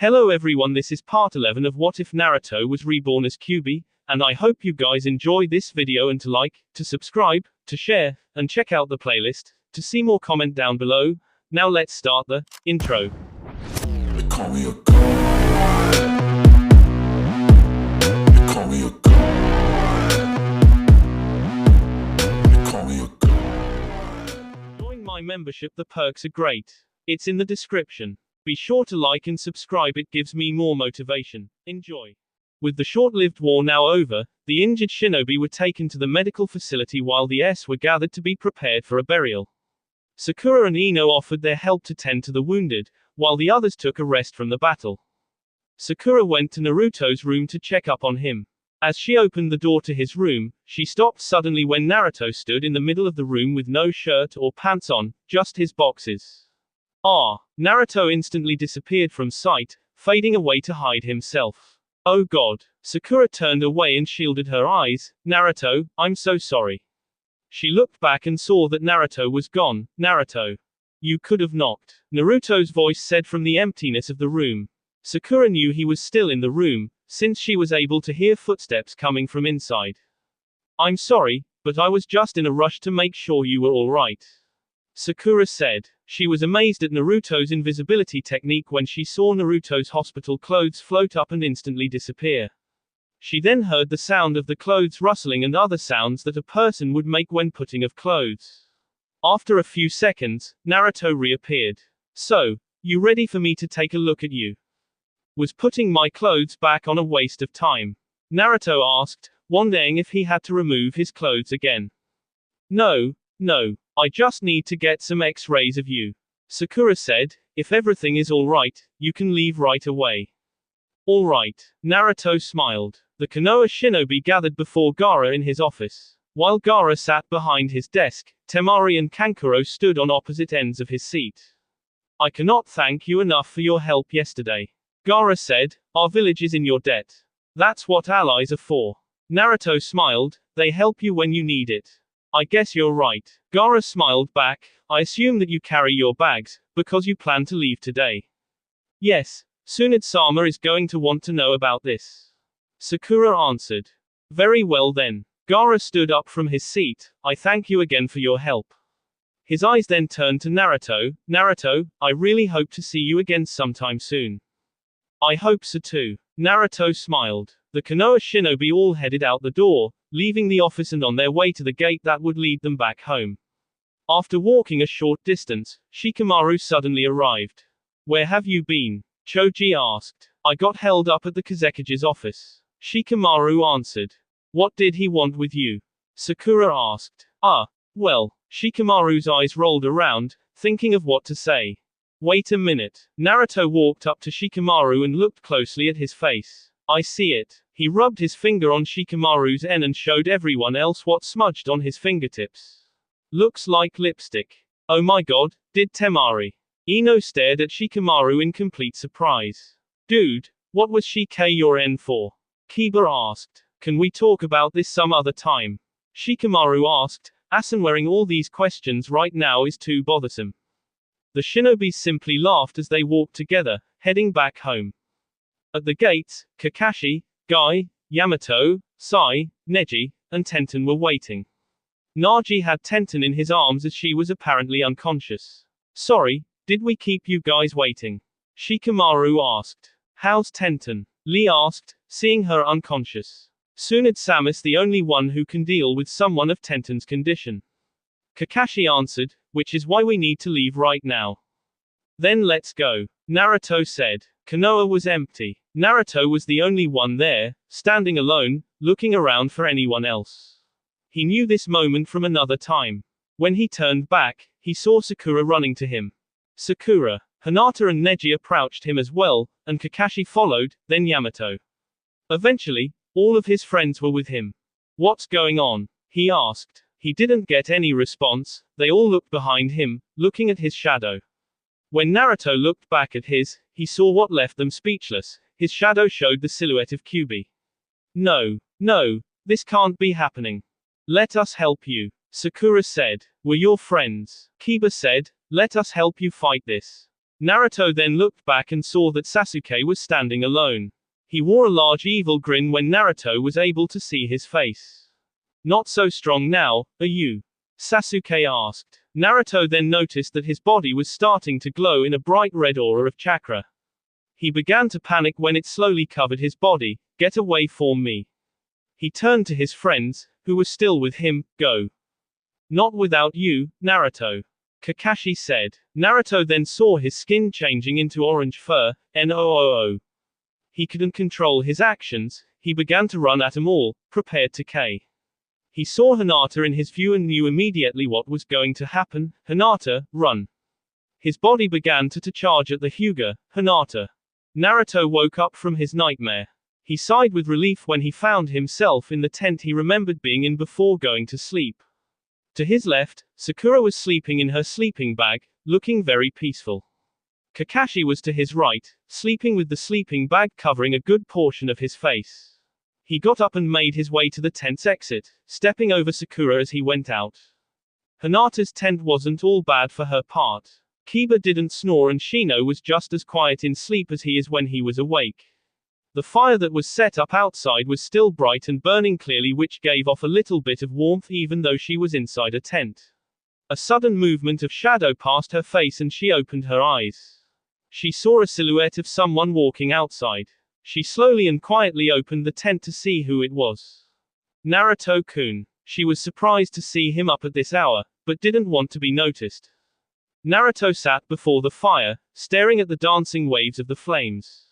Hello everyone, this is part 11 of What If Naruto Was Reborn as Kyuubi, and I hope you guys enjoy this video and to like, to subscribe, to share, and check out the playlist, to see more comment down below. Now let's start the intro. They call me a god. They call me a god. They call me a god. Join my membership, the perks are great. It's in the description. Be sure to like and subscribe, it gives me more motivation. Enjoy. With the short-lived war now over, the injured shinobi were taken to the medical facility while the S were gathered to be prepared for a burial. Sakura and Ino offered their help to tend to the wounded, while the others took a rest from the battle. Sakura went to Naruto's room to check up on him. As she opened the door to his room, she stopped suddenly when Naruto stood in the middle of the room with no shirt or pants on, just his boxes. Naruto instantly disappeared from sight, fading away to hide himself. Oh god. Sakura turned away and shielded her eyes. Naruto, I'm so sorry. She looked back and saw that Naruto was gone. Naruto. You could have knocked. Naruto's voice said from the emptiness of the room. Sakura knew he was still in the room, since she was able to hear footsteps coming from inside. I'm sorry, but I was just in a rush to make sure you were alright. Sakura said. She was amazed at Naruto's invisibility technique when she saw Naruto's hospital clothes float up and instantly disappear. She then heard the sound of the clothes rustling and other sounds that a person would make when putting of clothes. After a few seconds, Naruto reappeared. So, you ready for me to take a look at you? Was putting my clothes back on a waste of time? Naruto asked, wondering if he had to remove his clothes again. No, I just need to get some X-rays of you. Sakura said, if everything is alright, you can leave right away. Alright. Naruto smiled. The Konoha shinobi gathered before Gaara in his office. While Gaara sat behind his desk, Temari and Kankuro stood on opposite ends of his seat. I cannot thank you enough for your help yesterday. Gaara said, our village is in your debt. That's what allies are for. Naruto smiled, they help you when you need it. I guess you're right. Gaara smiled back, I assume that you carry your bags, because you plan to leave today. Yes, Tsunade-sama is going to want to know about this. Sakura answered. Very well then. Gaara stood up from his seat, I thank you again for your help. His eyes then turned to Naruto. Naruto, I really hope to see you again sometime soon. I hope so too. Naruto smiled. The Konoha shinobi all headed out the door, leaving the office and on their way to the gate that would lead them back home. After walking a short distance, Shikamaru suddenly arrived. Where have you been? Choji asked. I got held up at the Kazekige's office. Shikamaru answered. What did he want with you? Sakura asked. Well. Shikamaru's eyes rolled around, thinking of what to say. Wait a minute. Naruto walked up to Shikamaru and looked closely at his face. I see it. He rubbed his finger on Shikamaru's N and showed everyone else what smudged on his fingertips. Looks like lipstick. Oh my god, did Temari? Ino stared at Shikamaru in complete surprise. Dude, what was your N for? Kiba asked. Can we talk about this some other time? Shikamaru asked, Asan wearing all these questions right now is too bothersome. The shinobis simply laughed as they walked together, heading back home. At the gates, Kakashi, Guy, Yamato, Sai, Neji, and Tenten were waiting. Naji had Tenten in his arms as she was apparently unconscious. Sorry, did we keep you guys waiting? Shikamaru asked. How's Tenten? Lee asked, seeing her unconscious. Tsunade-sama's the only one who can deal with someone of Tenten's condition. Kakashi answered, which is why we need to leave right now. Then let's go. Naruto said. Konoha was empty. Naruto was the only one there, standing alone, looking around for anyone else. He knew this moment from another time. When he turned back, he saw Sakura running to him. Sakura, Hinata and Neji approached him as well, and Kakashi followed, then Yamato. Eventually, all of his friends were with him. What's going on? He asked. He didn't get any response, they all looked behind him, looking at his shadow. When Naruto looked back at he saw what left them speechless. His shadow showed the silhouette of Kyuubi. No, this can't be happening. Let us help you. Sakura said. We're your friends. Kiba said, let us help you fight this. Naruto then looked back and saw that Sasuke was standing alone. He wore a large evil grin when Naruto was able to see his face. Not so strong now, are you? Sasuke asked. Naruto then noticed that his body was starting to glow in a bright red aura of chakra. He began to panic when it slowly covered his body. Get away from me. He turned to his friends, who were still with him. Go. Not without you, Naruto. Kakashi said. Naruto then saw his skin changing into orange fur. Nooo. He couldn't control his actions. He began to run at them all, prepared to K. He saw Hinata in his view and knew immediately what was going to happen. Hinata, run. His body began to charge at the Hyuga. Hinata. Naruto woke up from his nightmare. He sighed with relief when he found himself in the tent he remembered being in before going to sleep. To his left, Sakura was sleeping in her sleeping bag, looking very peaceful. Kakashi was to his right, sleeping with the sleeping bag covering a good portion of his face. He got up and made his way to the tent's exit, stepping over Sakura as he went out. Hinata's tent wasn't all bad for her part. Kiba didn't snore and Shino was just as quiet in sleep as he is when he was awake. The fire that was set up outside was still bright and burning clearly, which gave off a little bit of warmth even though she was inside a tent. A sudden movement of shadow passed her face and she opened her eyes. She saw a silhouette of someone walking outside. She slowly and quietly opened the tent to see who it was. Naruto-kun. She was surprised to see him up at this hour, but didn't want to be noticed. Naruto sat before the fire, staring at the dancing waves of the flames.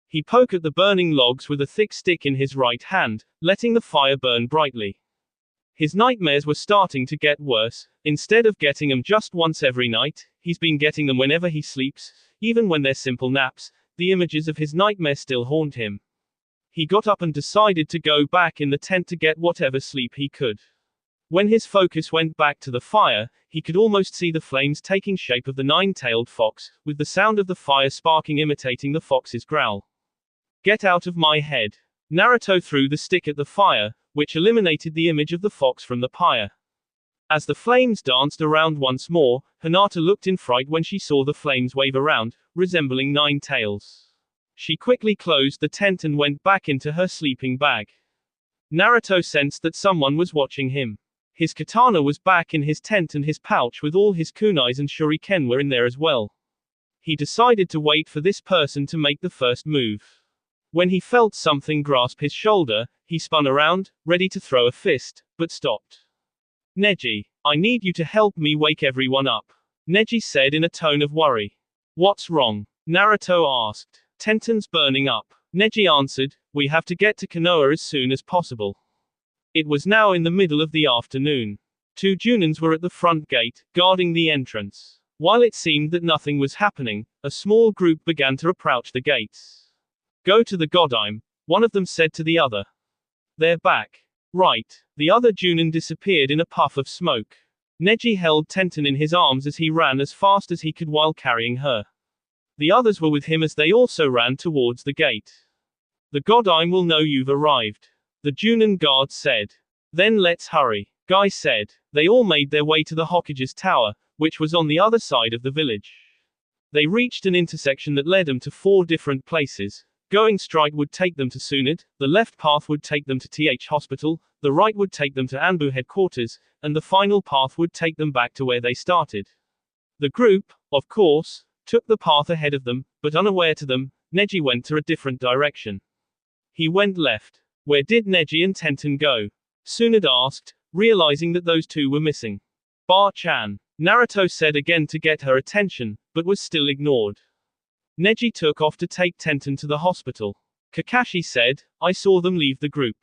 He poked at the burning logs with a thick stick in his right hand, letting the fire burn brightly. His nightmares were starting to get worse. Instead of getting them just once every night, he's been getting them whenever he sleeps, even when they're simple naps. The images of his nightmare still haunt him. He got up and decided to go back in the tent to get whatever sleep he could. When his focus went back to the fire, he could almost see the flames taking shape of the nine-tailed fox, with the sound of the fire sparking imitating the fox's growl. Get out of my head. Naruto threw the stick at the fire, which eliminated the image of the fox from the pyre. As the flames danced around once more, Hinata looked in fright when she saw the flames wave around, resembling nine tails. She quickly closed the tent and went back into her sleeping bag. Naruto sensed that someone was watching him. His katana was back in his tent and his pouch with all his kunais and shuriken were in there as well. He decided to wait for this person to make the first move. When he felt something grasp his shoulder, he spun around, ready to throw a fist, but stopped. Neji, I need you to help me wake everyone up. Neji said in a tone of worry. What's wrong? Naruto asked. Tenten's burning up. Neji answered, we have to get to Konoha as soon as possible. It was now in the middle of the afternoon. 2 Junins were at the front gate, guarding the entrance. While it seemed that nothing was happening, a small group began to approach the gates. Go to the Godime, one of them said to the other. They're back. Right. The other Junin disappeared in a puff of smoke. Neji held Tenten in his arms as he ran as fast as he could while carrying her. The others were with him as they also ran towards the gate. The Godime will know you've arrived. The Junin guard said. Then let's hurry. Guy said. They all made their way to the Hokage's tower, which was on the other side of the village. They reached an intersection that led them to 4 different places. Going straight would take them to Tsunade, the left path would take them to TH Hospital, the right would take them to Anbu headquarters, and the final path would take them back to where they started. The group, of course, took the path ahead of them, but unaware to them, Neji went to a different direction. He went left. Where did Neji and Tenten go? Tsunade asked, realizing that those 2 were missing. Bar-chan. Naruto said again to get her attention, but was still ignored. Neji took off to take Tenten to the hospital. Kakashi said, I saw them leave the group.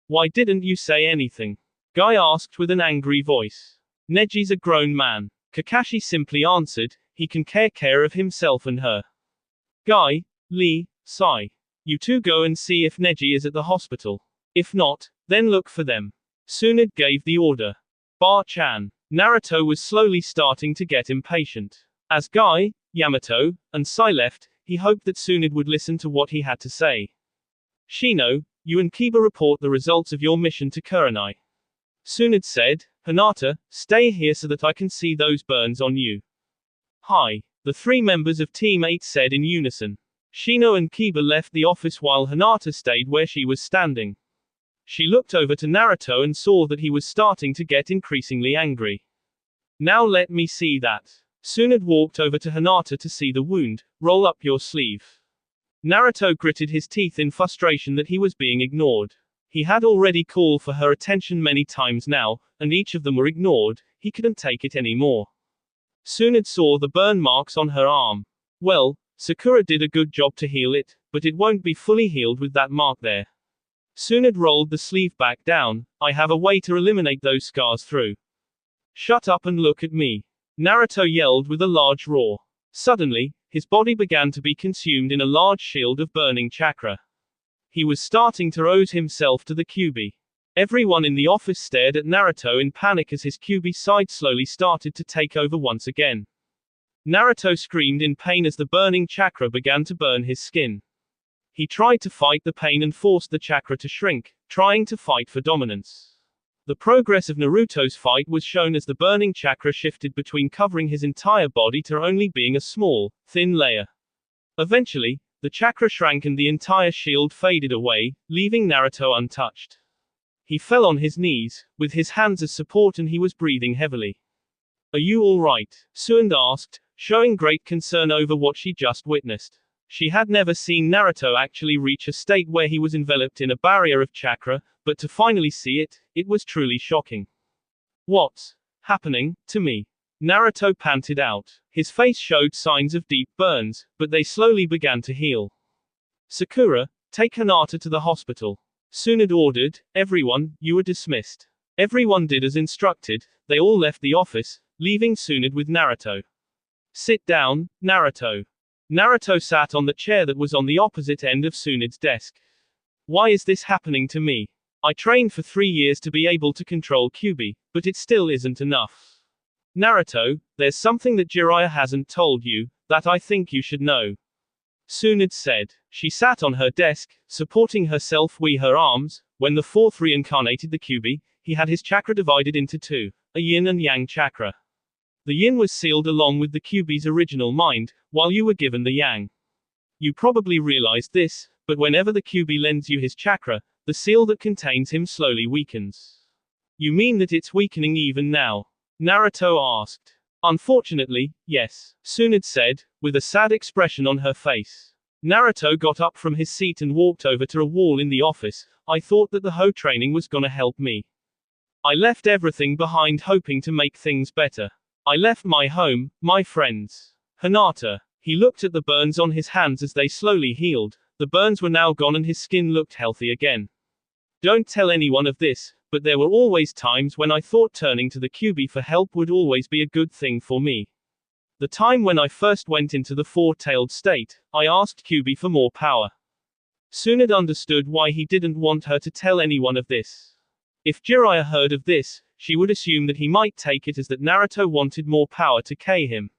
Why didn't you say anything? Guy asked with an angry voice. Neji's a grown man. Kakashi simply answered, he can care of himself and her. Guy, Lee, Sai. You 2 go and see if Neji is at the hospital. If not, then look for them. Tsunade gave the order. Bar-chan. Naruto was slowly starting to get impatient. As Guy, Yamato, and Sai left, he hoped that Tsunade would listen to what he had to say. Shino, you and Kiba report the results of your mission to Kurenai. Tsunade said, Hinata, stay here so that I can see those burns on you. Hi. The three members of Team 8 said in unison. Shino and Kiba left the office while Hinata stayed where she was standing. She looked over to Naruto and saw that he was starting to get increasingly angry. Now let me see that. Tsunade walked over to Hinata to see the wound. Roll up your sleeve. Naruto gritted his teeth in frustration that he was being ignored. He had already called for her attention many times now, and each of them were ignored. He couldn't take it anymore. Tsunade saw the burn marks on her arm. Well, Sakura did a good job to heal it, but it won't be fully healed with that mark there. Tsunade rolled the sleeve back down. I have a way to eliminate those scars through. Shut up and look at me. Naruto yelled with a large roar. Suddenly, his body began to be consumed in a large shield of burning chakra. He was starting to rose himself to the Kyuubi. Everyone in the office stared at Naruto in panic as his Kyuubi side slowly started to take over once again. Naruto screamed in pain as the burning chakra began to burn his skin. He tried to fight the pain and forced the chakra to shrink, trying to fight for dominance. The progress of Naruto's fight was shown as the burning chakra shifted between covering his entire body to only being a small, thin layer. Eventually, the chakra shrank and the entire shield faded away, leaving Naruto untouched. He fell on his knees, with his hands as support, and he was breathing heavily. Are you all right? Tsunade asked, showing great concern over what she just witnessed. She had never seen Naruto actually reach a state where he was enveloped in a barrier of chakra, but to finally see it, it was truly shocking. What's happening to me? Naruto panted out. His face showed signs of deep burns, but they slowly began to heal. Sakura, take Hinata to the hospital. Tsunade ordered. Everyone, you are dismissed. Everyone did as instructed. They all left the office, leaving Tsunade with Naruto. Sit down, Naruto. Naruto sat on the chair that was on the opposite end of Tsunade's desk. Why is this happening to me? I trained for 3 years to be able to control Kyuubi, but it still isn't enough. Naruto, there's something that Jiraiya hasn't told you, that I think you should know. Tsunade said. She sat on her desk, supporting herself with her arms. When the fourth reincarnated the Kyuubi, he had his chakra divided into two, a yin and yang chakra. The yin was sealed along with the Kyuubi's original mind, while you were given the yang. You probably realized this, but whenever the Kyuubi lends you his chakra, the seal that contains him slowly weakens. You mean that it's weakening even now? Naruto asked. Unfortunately, yes, Tsunade said, with a sad expression on her face. Naruto got up from his seat and walked over to a wall in the office. I thought that the Ho training was gonna help me. I left everything behind hoping to make things better. I left my home, my friends. Hinata. He looked at the burns on his hands as they slowly healed. The burns were now gone and his skin looked healthy again. Don't tell anyone of this, but there were always times when I thought turning to the Kyuubi for help would always be a good thing for me. The time when I first went into the four-tailed state, I asked Kyuubi for more power. Tsunade understood why he didn't want her to tell anyone of this. If Jiraiya heard of this, she would assume that he might take it as that Naruto wanted more power to K him.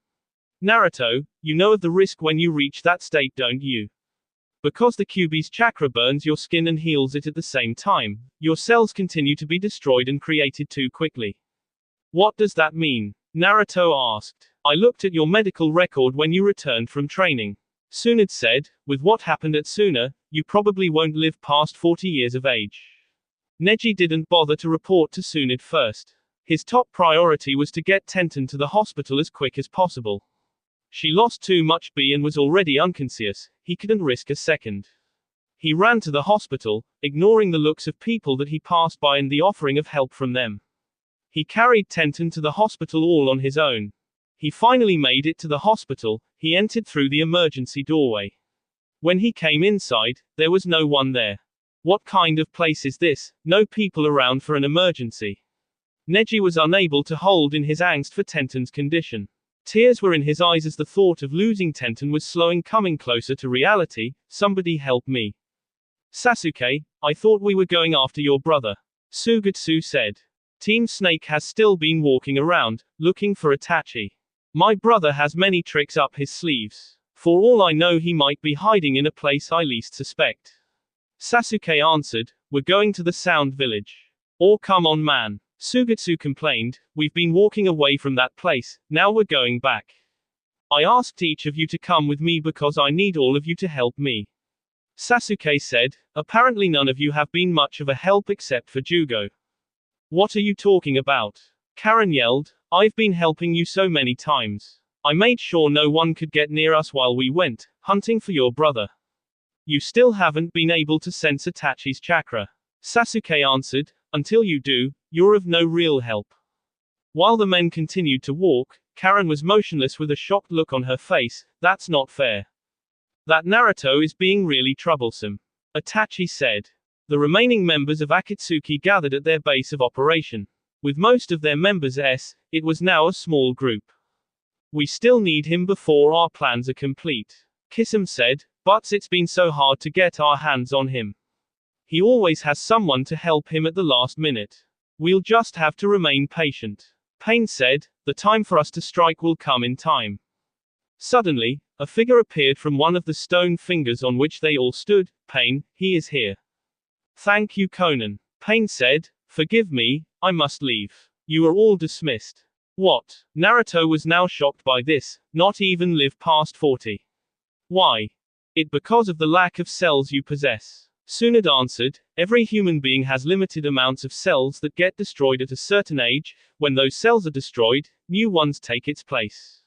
Naruto, you know of the risk when you reach that state, don't you? Because the Kyuubi's chakra burns your skin and heals it at the same time, your cells continue to be destroyed and created too quickly. What does that mean? Naruto asked. I looked at your medical record when you returned from training. Tsunade said, with what happened at Suna, you probably won't live past 40 years of age. Neji didn't bother to report to Tsunade first. His top priority was to get Tenten to the hospital as quick as possible. She lost too much B and was already unconscious. He couldn't risk a second. He ran to the hospital, ignoring the looks of people that he passed by and the offering of help from them. He carried Tenten to the hospital all on his own. He finally made it to the hospital. He entered through the emergency doorway. When he came inside, there was no one there. What kind of place is this? No people around for an emergency. Neji was unable to hold in his angst for Tenten's condition. Tears were in his eyes as the thought of losing Tenten was slowing coming closer to reality. Somebody help me. Sasuke, I thought we were going after your brother. Sugetsu said. Team Snake has still been walking around, looking for Itachi. My brother has many tricks up his sleeves. For all I know, he might be hiding in a place I least suspect. Sasuke answered, we're going to the Sound Village. Oh come on man. Sugetsu complained, we've been walking away from that place, now we're going back. I asked each of you to come with me because I need all of you to help me. Sasuke said, apparently none of you have been much of a help except for Jugo. What are you talking about? Karen yelled, I've been helping you so many times. I made sure no one could get near us while we went hunting for your brother. You still haven't been able to sense Itachi's chakra. Sasuke answered, until you do, you're of no real help. While the men continued to walk, Karen was motionless with a shocked look on her face. That's not fair. That Naruto is being really troublesome. Itachi said. The remaining members of Akatsuki gathered at their base of operation. With most of their members it was now a small group. We still need him before our plans are complete. Kisame said, but it's been so hard to get our hands on him. He always has someone to help him at the last minute. We'll just have to remain patient. Pain said, the time for us to strike will come in time. Suddenly, a figure appeared from one of the stone fingers on which they all stood. Pain, he is here. Thank you, Conan. Pain said, forgive me, I must leave. You are all dismissed. What? Naruto was now shocked by this, not even live past 40. Why? It because of the lack of cells you possess. Tsunade answered, every human being has limited amounts of cells that get destroyed at a certain age. When those cells are destroyed, new ones take its place.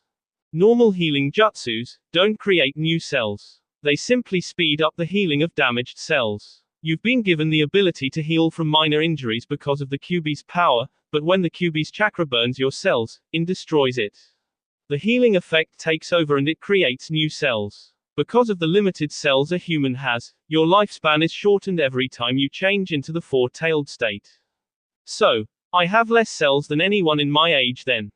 Normal healing jutsus don't create new cells. They simply speed up the healing of damaged cells. You've been given the ability to heal from minor injuries because of the Kyuubi's power, but when the Kyuubi's chakra burns your cells, it destroys it. The healing effect takes over and it creates new cells. Because of the limited cells a human has, your lifespan is shortened every time you change into the four-tailed state. So, I have less cells than anyone in my age then?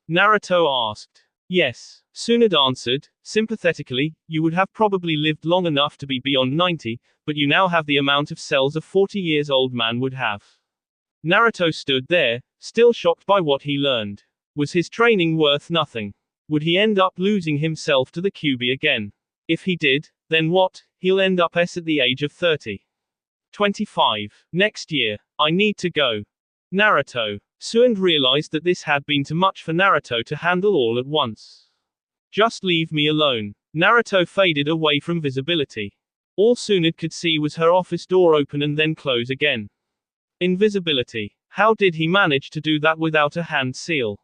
Naruto asked. Yes, Tsunade answered, sympathetically, you would have probably lived long enough to be beyond 90, but you now have the amount of cells a 40-years-old man would have. Naruto stood there, still shocked by what he learned. Was his training worth nothing? Would he end up losing himself to the Kyuubi again? If he did, then what? He'll end up at the age of 30. 25. Next year. I need to go. Naruto. Tsunade realized that this had been too much for Naruto to handle all at once. Just leave me alone. Naruto faded away from visibility. All Tsunade could see was her office door open and then close again. Invisibility. How did he manage to do that without a hand seal?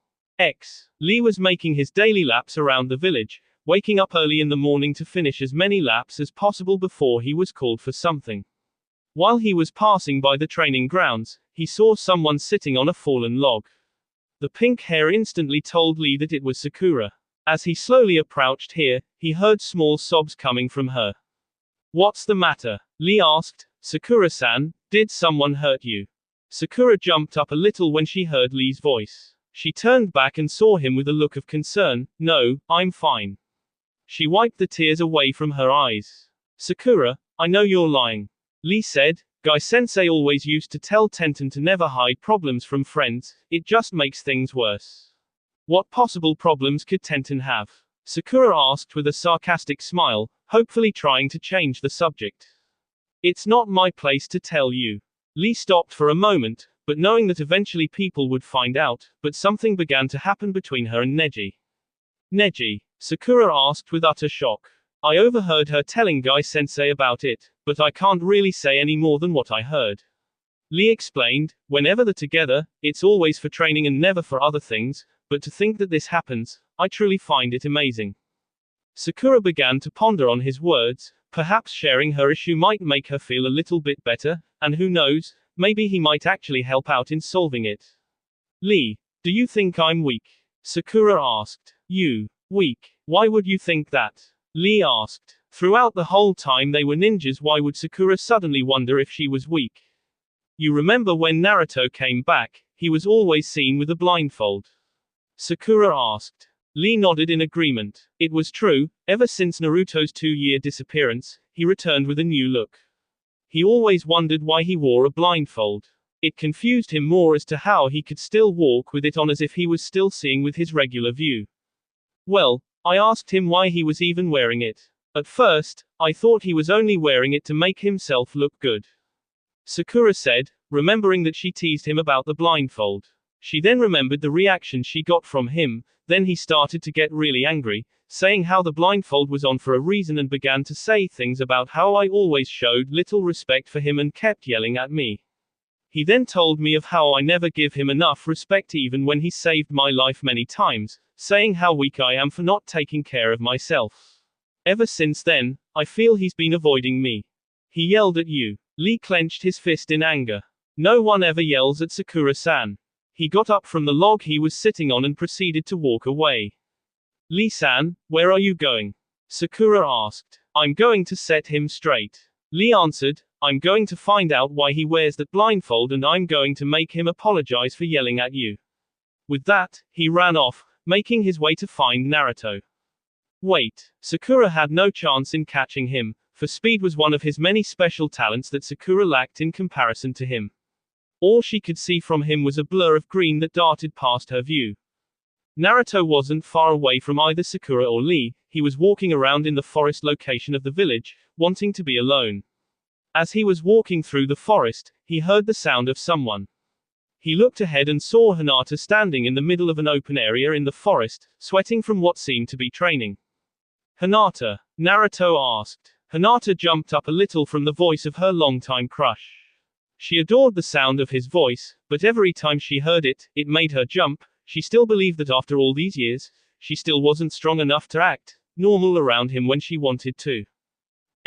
Lee was making his daily laps around the village, waking up early in the morning to finish as many laps as possible before he was called for something. While he was passing by the training grounds, he saw someone sitting on a fallen log. The pink hair instantly told Lee that it was Sakura. As he slowly approached here, he heard small sobs coming from her. What's the matter? Lee asked. Sakura-san, did someone hurt you? Sakura jumped up a little when she heard Lee's voice. She turned back and saw him with a look of concern. No, I'm fine. She wiped the tears away from her eyes. Sakura, I know you're lying. Lee said, Guy-sensei always used to tell Tenten to never hide problems from friends, it just makes things worse. What possible problems could Tenten have? Sakura asked with a sarcastic smile, hopefully trying to change the subject. It's not my place to tell you. Lee stopped for a moment, but knowing that eventually people would find out, but something began to happen between her and Neji. Neji? Sakura asked with utter shock. I overheard her telling Guy-sensei about it, but I can't really say any more than what I heard. Lee explained, whenever they're together, it's always for training and never for other things, but to think that this happens, I truly find it amazing. Sakura began to ponder on his words, perhaps sharing her issue might make her feel a little bit better, and who knows, maybe he might actually help out in solving it. Lee, do you think I'm weak? Sakura asked. You, weak? Why would you think that? Lee asked. Throughout the whole time they were ninjas, why would Sakura suddenly wonder if she was weak? You remember when Naruto came back, he was always seen with a blindfold. Sakura asked. Lee nodded in agreement. It was true, ever since Naruto's 2-year disappearance, he returned with a new look. He always wondered why he wore a blindfold. It confused him more as to how he could still walk with it on as if he was still seeing with his regular view. Well, I asked him why he was even wearing it. At first, I thought he was only wearing it to make himself look good. Sakura said, remembering that she teased him about the blindfold. She then remembered the reaction she got from him, then he started to get really angry, saying how the blindfold was on for a reason and began to say things about how I always showed little respect for him and kept yelling at me. He then told me of how I never give him enough respect even when he saved my life many times, saying how weak I am for not taking care of myself. Ever since then, I feel he's been avoiding me. He yelled at you. Lee clenched his fist in anger. No one ever yells at Sakura-san. He got up from the log he was sitting on and proceeded to walk away. Lee-san, where are you going? Sakura asked. I'm going to set him straight. Lee answered, I'm going to find out why he wears that blindfold and I'm going to make him apologize for yelling at you. With that, he ran off, making his way to find Naruto. Wait, Sakura had no chance in catching him, for speed was one of his many special talents that Sakura lacked in comparison to him. All she could see from him was a blur of green that darted past her view. Naruto wasn't far away from either Sakura or Lee, he was walking around in the forest location of the village, wanting to be alone. As he was walking through the forest, he heard the sound of someone. He looked ahead and saw Hinata standing in the middle of an open area in the forest, sweating from what seemed to be training. Hinata? Naruto asked. Hinata jumped up a little from the voice of her longtime crush. She adored the sound of his voice, but every time she heard it, it made her jump. She still believed that after all these years, she still wasn't strong enough to act normal around him when she wanted to.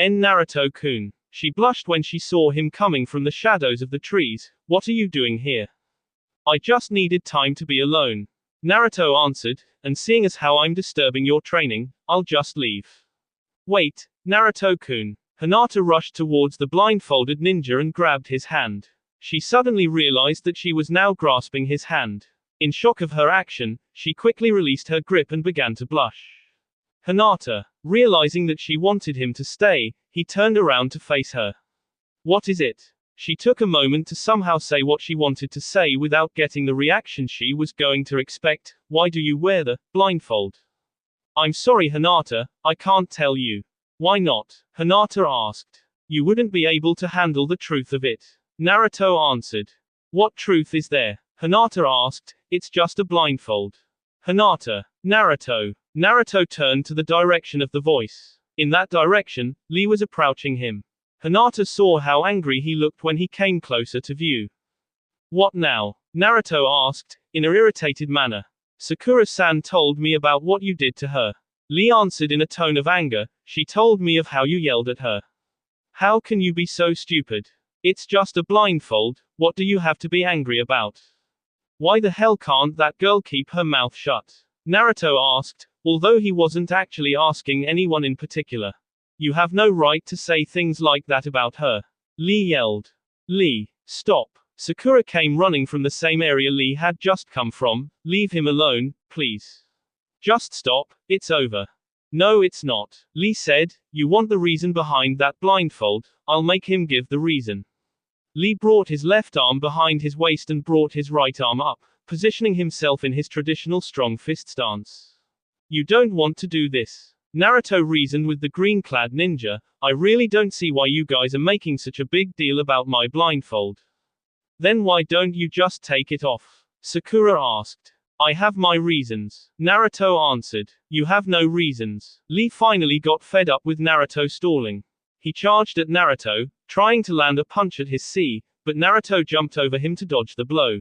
Naruto-kun. She blushed when she saw him coming from the shadows of the trees. What are you doing here? I just needed time to be alone. Naruto answered, and seeing as how I'm disturbing your training, I'll just leave. Wait, Naruto-kun. Hinata rushed towards the blindfolded ninja and grabbed his hand. She suddenly realized that she was now grasping his hand. In shock of her action, she quickly released her grip and began to blush. Hinata, realizing that she wanted him to stay, he turned around to face her. What is it? She took a moment to somehow say what she wanted to say without getting the reaction she was going to expect. Why do you wear the blindfold? I'm sorry, Hinata, I can't tell you. Why not? Hinata asked. You wouldn't be able to handle the truth of it. Naruto answered. What truth is there? Hinata asked. It's just a blindfold. Hinata. Naruto. Naruto turned to the direction of the voice. In that direction, Lee was approaching him. Hinata saw how angry he looked when he came closer to view. What now? Naruto asked, in an irritated manner. Sakura-san told me about what you did to her. Lee answered in a tone of anger. She told me of how you yelled at her. How can you be so stupid? It's just a blindfold, what do you have to be angry about? Why the hell can't that girl keep her mouth shut? Naruto asked, although he wasn't actually asking anyone in particular. You have no right to say things like that about her. Lee yelled. Lee, stop. Sakura came running from the same area Lee had just come from. Leave him alone, please. Just stop, it's over. No, it's not. Lee said, you want the reason behind that blindfold, I'll make him give the reason. Lee brought his left arm behind his waist and brought his right arm up, positioning himself in his traditional strong fist stance. You don't want to do this. Naruto reasoned with the green-clad ninja, I really don't see why you guys are making such a big deal about my blindfold. Then why don't you just take it off? Sakura asked. I have my reasons. Naruto answered. You have no reasons. Lee finally got fed up with Naruto stalling. He charged at Naruto, trying to land a punch at his C, but Naruto jumped over him to dodge the blow.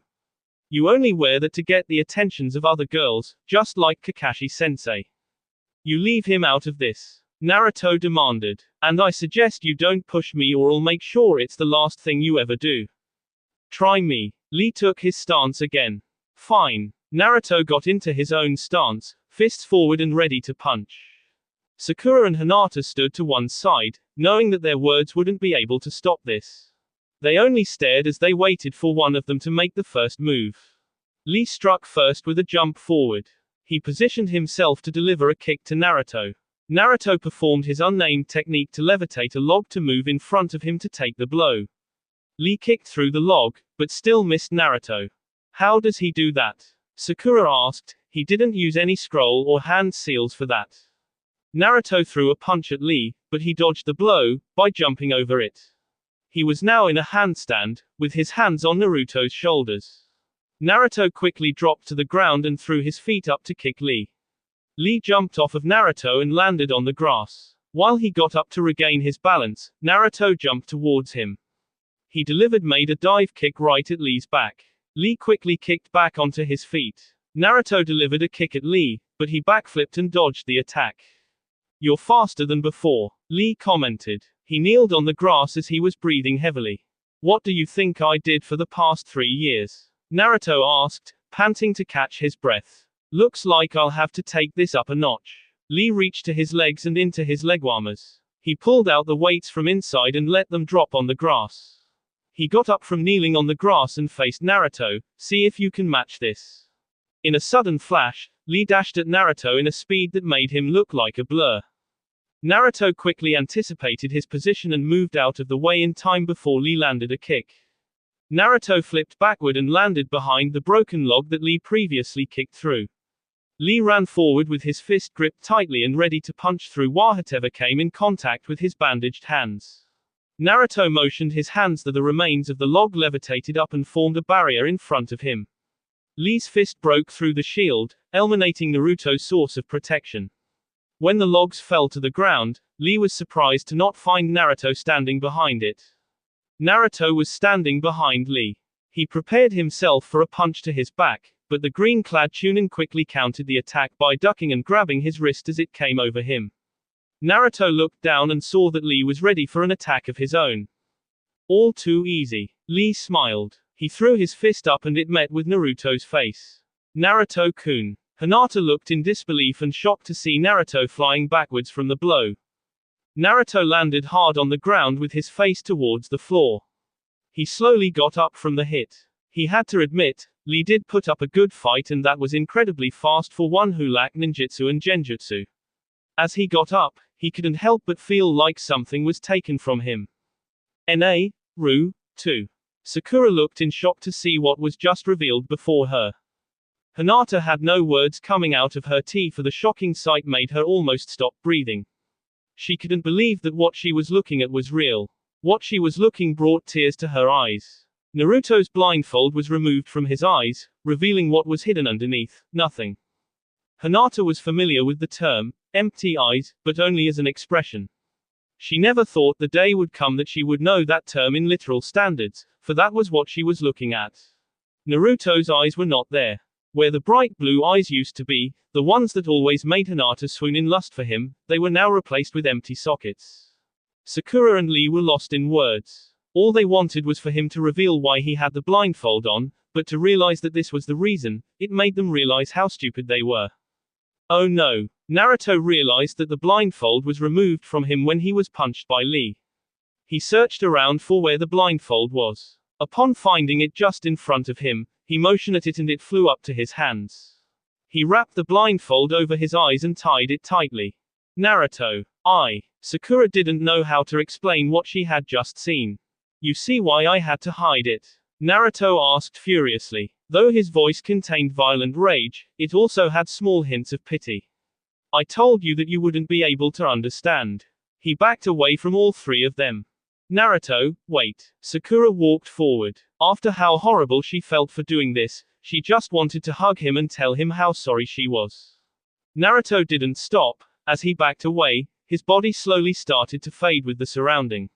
You only wear that to get the attentions of other girls, just like Kakashi-sensei. You leave him out of this. Naruto demanded. And I suggest you don't push me or I'll make sure it's the last thing you ever do. Try me. Lee took his stance again. Fine. Naruto got into his own stance, fists forward and ready to punch. Sakura and Hinata stood to one side, knowing that their words wouldn't be able to stop this. They only stared as they waited for one of them to make the first move. Lee struck first with a jump forward. He positioned himself to deliver a kick to Naruto. Naruto performed his unnamed technique to levitate a log to move in front of him to take the blow. Lee kicked through the log, but still missed Naruto. How does he do that? Sakura asked. He didn't use any scroll or hand seals for that. Naruto threw a punch at Lee, but he dodged the blow, by jumping over it. He was now in a handstand, with his hands on Naruto's shoulders. Naruto quickly dropped to the ground and threw his feet up to kick Lee. Lee jumped off of Naruto and landed on the grass. While he got up to regain his balance, Naruto jumped towards him. He made a dive kick right at Lee's back. Lee quickly kicked back onto his feet. Naruto delivered a kick at Lee, but he backflipped and dodged the attack. "You're faster than before," Lee commented. He kneeled on the grass as he was breathing heavily. "What do you think I did for the past 3 years?" Naruto asked, panting to catch his breath. "Looks like I'll have to take this up a notch." Lee reached to his legs and into his legwarmers. He pulled out the weights from inside and let them drop on the grass. He got up from kneeling on the grass and faced Naruto. "See if you can match this." In a sudden flash, Lee dashed at Naruto in a speed that made him look like a blur. Naruto quickly anticipated his position and moved out of the way in time before Lee landed a kick. Naruto flipped backward and landed behind the broken log that Lee previously kicked through. Lee ran forward with his fist gripped tightly and ready to punch through whatever came in contact with his bandaged hands. Naruto motioned his hands that the remains of the log levitated up and formed a barrier in front of him. Lee's fist broke through the shield, eliminating Naruto's source of protection. When the logs fell to the ground, Lee was surprised to not find Naruto standing behind it. Naruto was standing behind Lee. He prepared himself for a punch to his back, but the green-clad Chunin quickly countered the attack by ducking and grabbing his wrist as it came over him. Naruto looked down and saw that Lee was ready for an attack of his own. "All too easy." Lee smiled. He threw his fist up and it met with Naruto's face. "Naruto-kun." Hinata looked in disbelief and shocked to see Naruto flying backwards from the blow. Naruto landed hard on the ground with his face towards the floor. He slowly got up from the hit. He had to admit, Lee did put up a good fight and that was incredibly fast for one who lacked ninjutsu and genjutsu. As he got up, he couldn't help but feel like something was taken from him. Naruto. Sakura looked in shock to see what was just revealed before her. Hinata had no words coming out of her teeth, for the shocking sight made her almost stop breathing. She couldn't believe that what she was looking at was real. What she was looking brought tears to her eyes. Naruto's blindfold was removed from his eyes, revealing what was hidden underneath: nothing. Hinata was familiar with the term, empty eyes, but only as an expression. She never thought the day would come that she would know that term in literal standards, for that was what she was looking at. Naruto's eyes were not there. Where the bright blue eyes used to be, the ones that always made Hinata swoon in lust for him, they were now replaced with empty sockets. Sakura and Lee were lost in words. All they wanted was for him to reveal why he had the blindfold on, but to realize that this was the reason, it made them realize how stupid they were. Oh no. Naruto realized that the blindfold was removed from him when he was punched by Lee. He searched around for where the blindfold was. Upon finding it just in front of him, he motioned at it and it flew up to his hands. He wrapped the blindfold over his eyes and tied it tightly. Naruto. Sakura didn't know how to explain what she had just seen. "You see why I had to hide it?" Naruto asked furiously. Though his voice contained violent rage, it also had small hints of pity. "I told you that you wouldn't be able to understand." He backed away from all three of them. "Naruto, wait." Sakura walked forward. After how horrible she felt for doing this, she just wanted to hug him and tell him how sorry she was. Naruto didn't stop. As he backed away, his body slowly started to fade with the surrounding.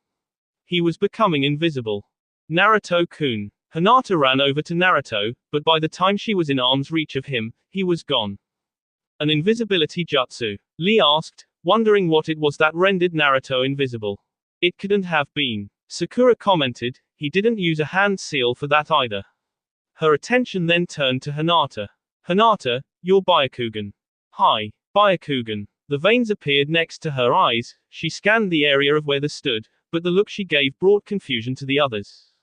He was becoming invisible. "Naruto-kun." Hinata ran over to Naruto, but by the time she was in arm's reach of him, he was gone. "An invisibility jutsu?" Lee asked, wondering what it was that rendered Naruto invisible. "It couldn't have been." Sakura commented, "He didn't use a hand seal for that either." Her attention then turned to Hinata. "Hinata, you're Byakugan." "Hi, Byakugan." The veins appeared next to her eyes. She scanned the area of where they stood, but the look she gave brought confusion to the others.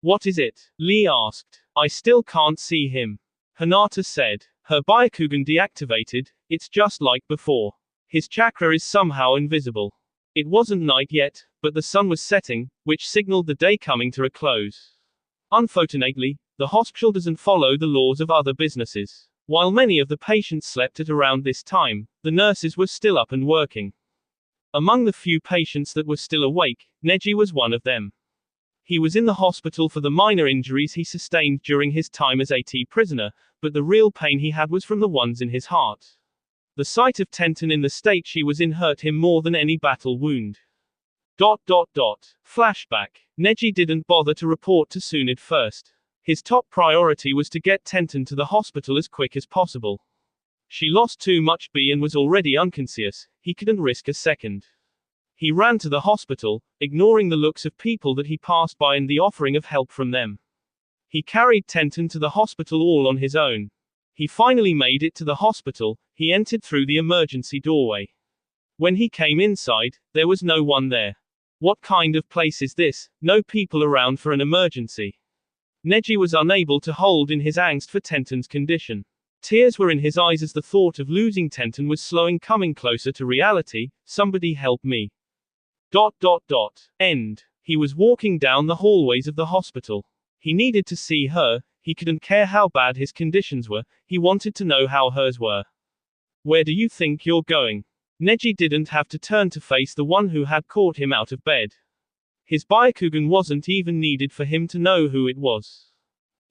"What is it?" Lee asked. "I still can't see him." Hinata said. Her Byakugan deactivated. "It's just like before. His chakra is somehow invisible." It wasn't night yet, but the sun was setting, which signaled the day coming to a close. Unfortunately, the hospital doesn't follow the laws of other businesses. While many of the patients slept at around this time, the nurses were still up and working. Among the few patients that were still awake, Neji was one of them. He was in the hospital for the minor injuries he sustained during his time as AT prisoner, but the real pain he had was from the ones in his heart. The sight of Tenten in the state she was in hurt him more than any battle wound. Flashback. Neji didn't bother to report to Tsunade first. His top priority was to get Tenten to the hospital as quick as possible. She lost too much B and was already unconscious, he couldn't risk a second. He ran to the hospital, ignoring the looks of people that he passed by and the offering of help from them. He carried Tenten to the hospital all on his own. He finally made it to the hospital. He entered through the emergency doorway. When he came inside, there was no one there. What kind of place is this? No people around for an emergency. Neji was unable to hold in his angst for Tenten's condition. Tears were in his eyes as the thought of losing Tenten was slowly coming closer to reality. Somebody help me. End. He was walking down the hallways of the hospital. He needed to see her. He couldn't care how bad his conditions were, he wanted to know how hers were. Where do you think you're going? Neji didn't have to turn to face the one who had caught him out of bed. His Byakugan wasn't even needed for him to know who it was.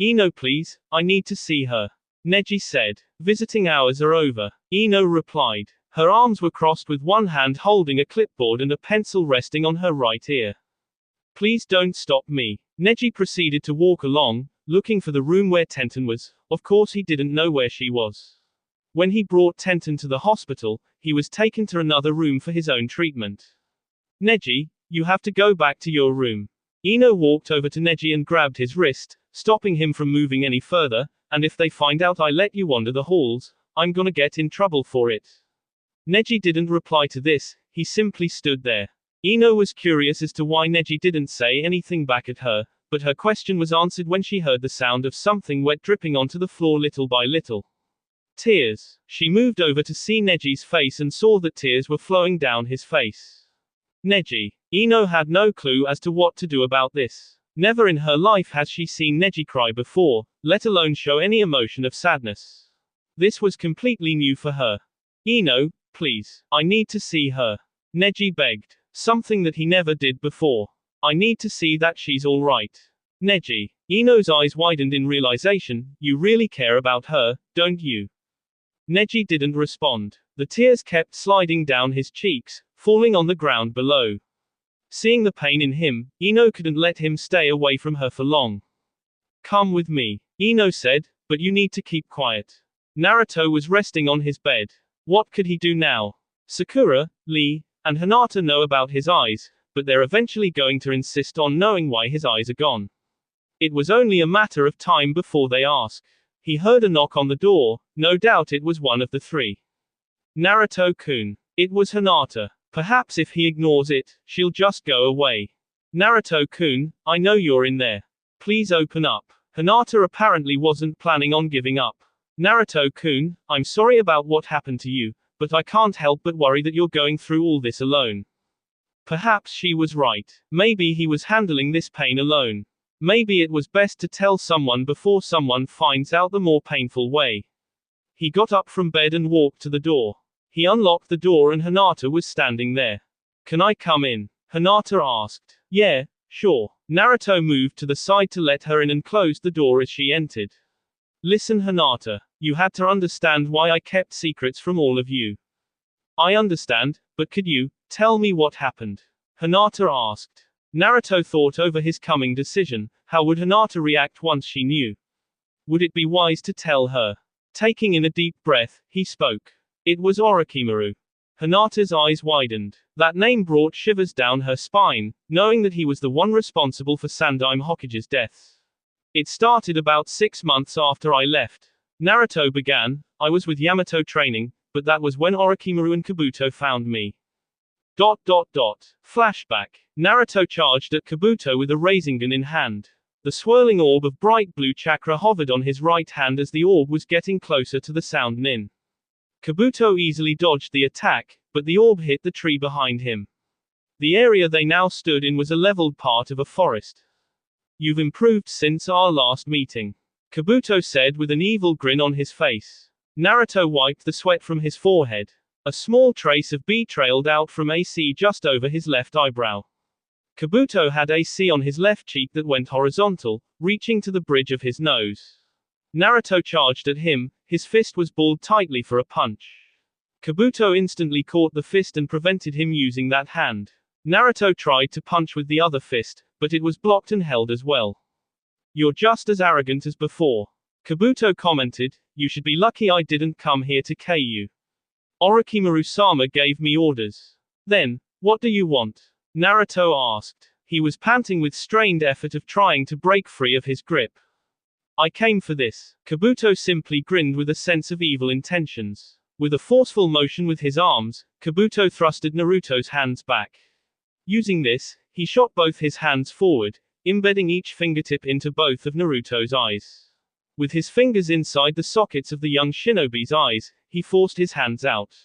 Ino, please, I need to see her. Neji said. Visiting hours are over. Ino replied. Her arms were crossed with one hand holding a clipboard and a pencil resting on her right ear. Please don't stop me. Neji proceeded to walk along, looking for the room where Tenten was. Of course he didn't know where she was. When he brought Tenten to the hospital, he was taken to another room for his own treatment. Neji, you have to go back to your room. Ino walked over to Neji and grabbed his wrist, stopping him from moving any further, and if they find out I let you wander the halls, I'm gonna get in trouble for it. Neji didn't reply to this, he simply stood there. Ino was curious as to why Neji didn't say anything back at her, but her question was answered when she heard the sound of something wet dripping onto the floor little by little. Tears. She moved over to see Neji's face and saw that tears were flowing down his face. Neji. Ino had no clue as to what to do about this. Never in her life had she seen Neji cry before, let alone show any emotion of sadness. This was completely new for her. Ino, please, I need to see her. Neji begged. Something that he never did before. I need to see that she's alright. Neji. Ino's eyes widened in realization, you really care about her, don't you? Neji didn't respond. The tears kept sliding down his cheeks, falling on the ground below. Seeing the pain in him, Ino couldn't let him stay away from her for long. Come with me. Ino said, but you need to keep quiet. Naruto was resting on his bed. What could he do now? Sakura, Lee, and Hinata know about his eyes, but they're eventually going to insist on knowing why his eyes are gone. It was only a matter of time before they ask. He heard a knock on the door, no doubt it was one of the three. Naruto-kun. It was Hinata. Perhaps if he ignores it, she'll just go away. Naruto-kun, I know you're in there. Please open up. Hinata apparently wasn't planning on giving up. Naruto-kun, I'm sorry about what happened to you, but I can't help but worry that you're going through all this alone. Perhaps she was right. Maybe he was handling this pain alone. Maybe it was best to tell someone before someone finds out the more painful way. He got up from bed and walked to the door. He unlocked the door and Hinata was standing there. Can I come in? Hinata asked. Yeah, sure. Naruto moved to the side to let her in and closed the door as she entered. Listen, Hinata. You had to understand why I kept secrets from all of you. I understand, but could you tell me what happened? Hinata asked. Naruto thought over his coming decision. How would Hinata react once she knew? Would it be wise to tell her? Taking in a deep breath, he spoke. It was Orochimaru. Hinata's eyes widened. That name brought shivers down her spine, knowing that he was the one responsible for Sandaime Hokage's death. It started about 6 months after I left. Naruto began. I was with Yamato training, but that was when Orochimaru and Kabuto found me. Flashback. Naruto charged at Kabuto with a Rasengan in hand. The swirling orb of bright blue chakra hovered on his right hand as the orb was getting closer to the Sound Nin. Kabuto easily dodged the attack, but the orb hit the tree behind him. The area they now stood in was a leveled part of a forest. You've improved since our last meeting, Kabuto said with an evil grin on his face. Naruto wiped the sweat from his forehead. A small trace of B trailed out from AC just over his left eyebrow. Kabuto had a C on his left cheek that went horizontal, reaching to the bridge of his nose. Naruto charged at him, his fist was balled tightly for a punch. Kabuto instantly caught the fist and prevented him using that hand. Naruto tried to punch with the other fist, but it was blocked and held as well. "You're just as arrogant as before," Kabuto commented. "You should be lucky I didn't come here to K you. Orochimaru-sama gave me orders." "Then, what do you want?" Naruto asked. He was panting with strained effort of trying to break free of his grip. "I came for this." Kabuto simply grinned with a sense of evil intentions. With a forceful motion with his arms, Kabuto thrusted Naruto's hands back. Using this, he shot both his hands forward, embedding each fingertip into both of Naruto's eyes. With his fingers inside the sockets of the young shinobi's eyes, he forced his hands out.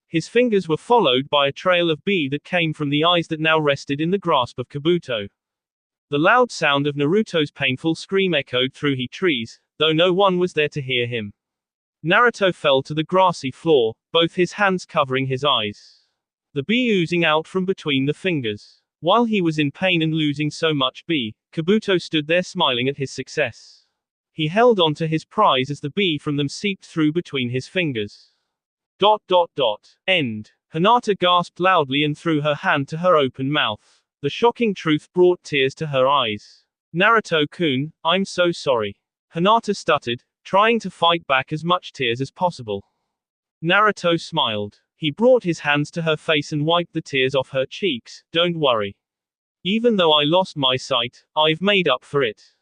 His fingers were followed by a trail of B that came from the eyes that now rested in the grasp of Kabuto. The loud sound of Naruto's painful scream echoed through the trees, though no one was there to hear him. Naruto fell to the grassy floor, both his hands covering his eyes. The B oozing out from between the fingers. While he was in pain and losing so much B, Kabuto stood there smiling at his success. He held on to his prize as the B from them seeped through between his fingers. End. Hinata gasped loudly and threw her hand to her open mouth. The shocking truth brought tears to her eyes. "Naruto-kun, I'm so sorry." Hinata stuttered, trying to fight back as much tears as possible. Naruto smiled. He brought his hands to her face and wiped the tears off her cheeks. "Don't worry. Even though I lost my sight, I've made up for it."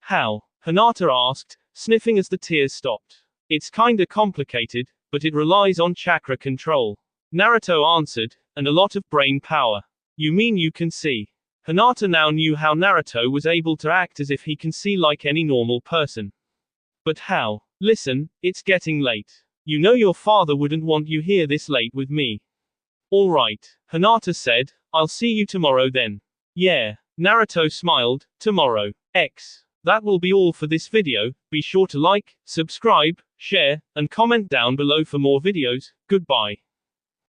"How?" Hinata asked, sniffing as the tears stopped. "It's kinda complicated, but it relies on chakra control." Naruto answered, "and a lot of brain power." "You mean you can see?" Hinata now knew how Naruto was able to act as if he can see like any normal person. "But how?" "Listen, it's getting late. You know your father wouldn't want you here this late with me." "Alright," Hinata said, "I'll see you tomorrow then." "Yeah." Naruto smiled. Tomorrow. That will be all for this video. Be sure to like, subscribe, share, and comment down below for more videos. Goodbye.